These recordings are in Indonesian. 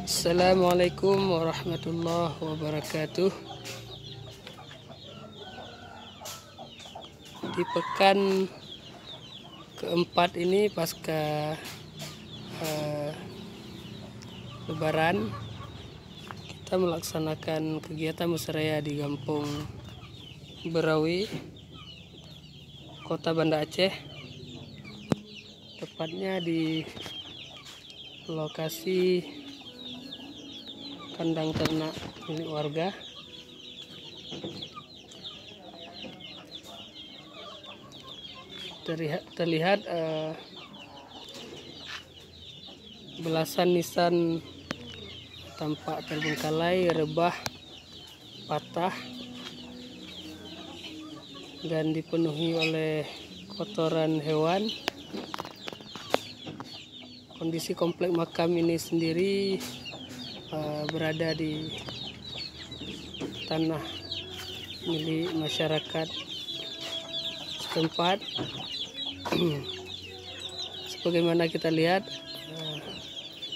Assalamualaikum warahmatullahi wabarakatuh. Di pekan keempat ini pasca Lebaran, kita melaksanakan kegiatan musyawarah di Kampung Berawi, Kota Banda Aceh, tepatnya di lokasi kandang ternak milik warga. Terlihat belasan nisan tampak terbengkalai, rebah, patah, dan dipenuhi oleh kotoran hewan. Kondisi komplek makam ini sendiri berada di tanah milik masyarakat setempat. Sebagaimana kita lihat,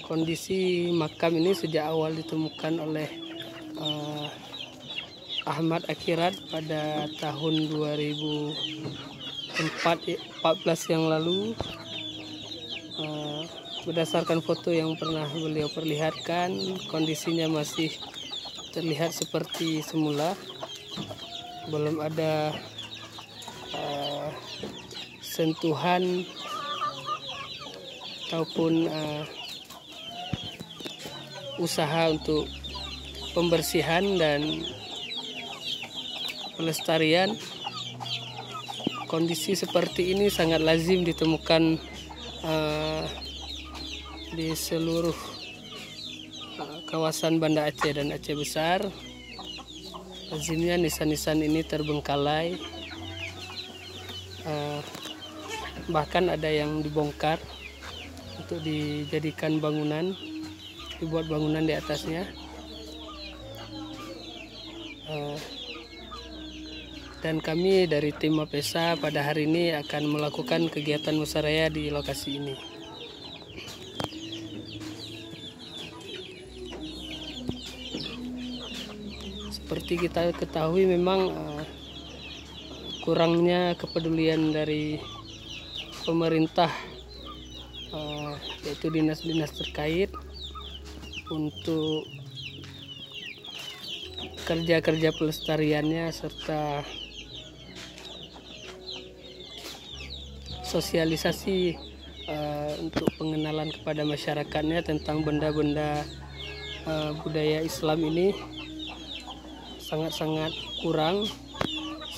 kondisi makam ini sejak awal ditemukan oleh Ahmad Akhirat pada tahun 2014 yang lalu. Berdasarkan foto yang pernah beliau perlihatkan, kondisinya masih terlihat seperti semula, belum ada sentuhan ataupun usaha untuk pembersihan dan pelestarian. Kondisi seperti ini sangat lazim ditemukan di seluruh kawasan Banda Aceh dan Aceh Besar. Lazimnya nisan-nisan ini terbengkalai, bahkan ada yang dibongkar untuk dijadikan bangunan, dibuat bangunan di atasnya. Dan kami dari tim Mapesa pada hari ini akan melakukan kegiatan musyawarah di lokasi ini. Seperti kita ketahui, memang kurangnya kepedulian dari pemerintah, yaitu dinas-dinas terkait, untuk kerja-kerja pelestariannya serta sosialisasi untuk pengenalan kepada masyarakatnya tentang benda-benda budaya Islam ini sangat-sangat kurang,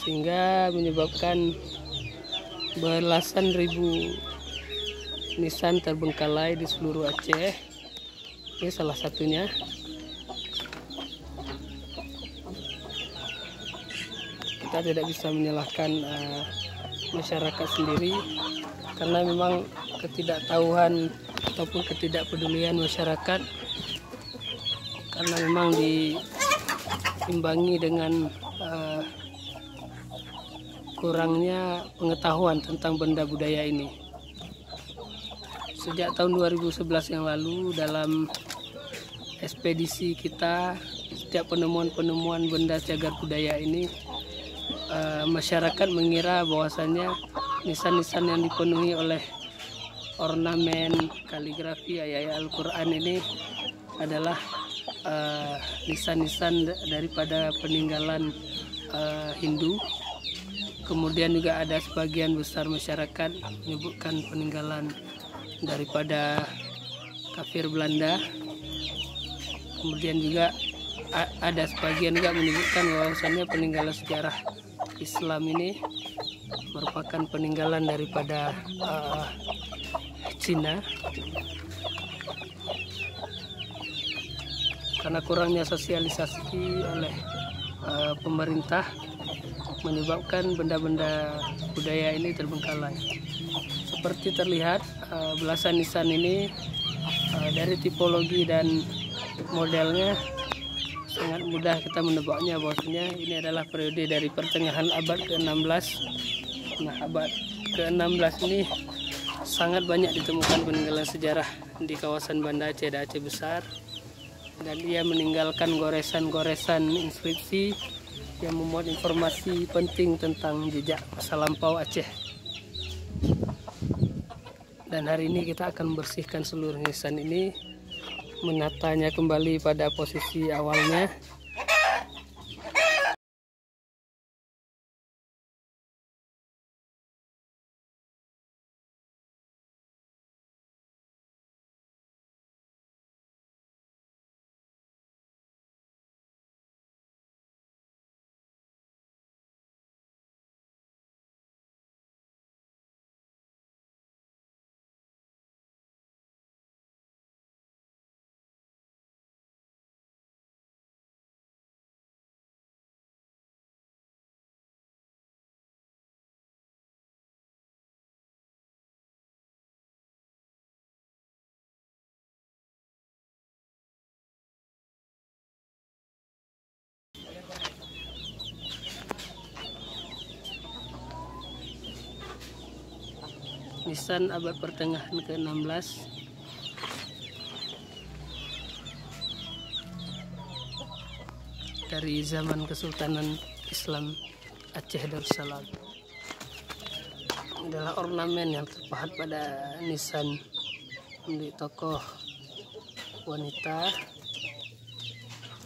sehingga menyebabkan belasan ribu nisan terbengkalai di seluruh Aceh. Ini salah satunya. Kita tidak bisa menyalahkan masyarakat sendiri, karena memang ketidaktahuan ataupun ketidakpedulian masyarakat, karena memang diimbangi dengan kurangnya pengetahuan tentang benda budaya ini. Sejak tahun 2011 yang lalu, dalam ekspedisi kita, setiap penemuan-penemuan benda cagar budaya ini, masyarakat mengira bahwasannya nisan-nisan yang dipenuhi oleh ornamen, kaligrafi, ayat-ayat Al-Quran ini adalah nisan-nisan daripada peninggalan Hindu. Kemudian juga ada sebagian besar masyarakat menyebutkan peninggalan daripada kafir Belanda. Kemudian juga ada sebagian juga menyebutkan bahwasannya peninggalan sejarah Islam ini merupakan peninggalan daripada Cina. Karena kurangnya sosialisasi oleh pemerintah, menyebabkan benda-benda budaya ini terbengkalai. Seperti terlihat, belasan nisan ini dari tipologi dan modelnya sangat mudah kita menebaknya bahwasanya ini adalah periode dari pertengahan abad ke-16. Nah, abad ke-16 ini sangat banyak ditemukan peninggalan sejarah di kawasan Banda Aceh dan Aceh Besar. dan ia meninggalkan goresan-goresan inskripsi yang memuat informasi penting tentang jejak masa lampau Aceh. Dan hari ini kita akan membersihkan seluruh nisan ini, menatanya kembali pada posisi awalnya. Nisan abad pertengahan ke-16 dari zaman Kesultanan Islam Aceh Darussalam. Adalah ornamen yang terpahat pada nisan milik tokoh wanita.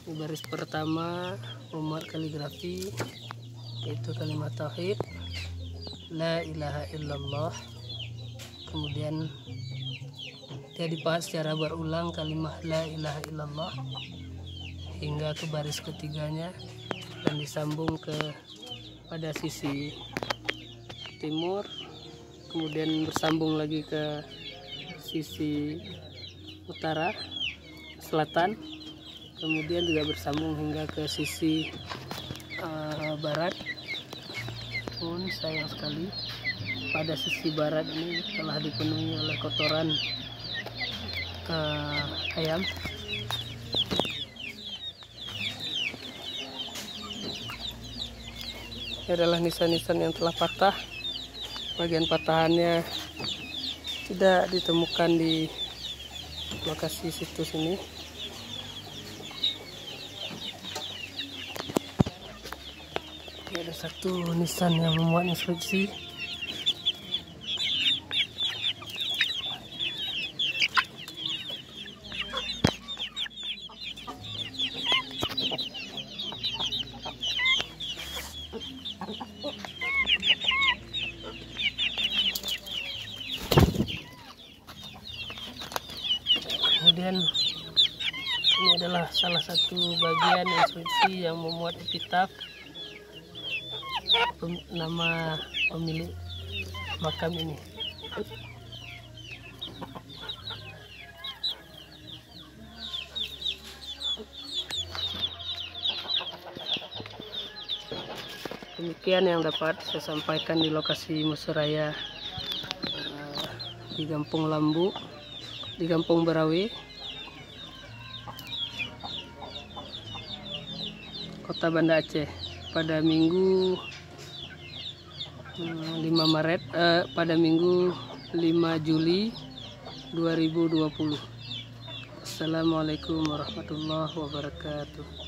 Di baris pertama memuat kaligrafi, yaitu kalimat tauhid la ilaha illallah. Kemudian dia dipahat secara berulang kalimat la ilaha illallah hingga ke baris ketiganya, dan disambung ke pada sisi timur, kemudian bersambung lagi ke sisi utara selatan, kemudian juga bersambung hingga ke sisi barat. Pun sayang sekali pada sisi barat ini telah dipenuhi oleh kotoran ayam. Ini adalah nisan-nisan yang telah patah. Bagian patahannya tidak ditemukan di lokasi situs ini. Ini ada satu nisan yang memuat inskripsi. Kemudian ini adalah salah satu bagian inskripsi yang memuat epitaf nama pemilik makam ini. Demikian yang dapat saya sampaikan di lokasi musyawarah di Kampung Lambu, di Kampung Berawi, Kota Banda Aceh, pada Minggu 5 Juli 2020. Assalamualaikum warahmatullahi wabarakatuh.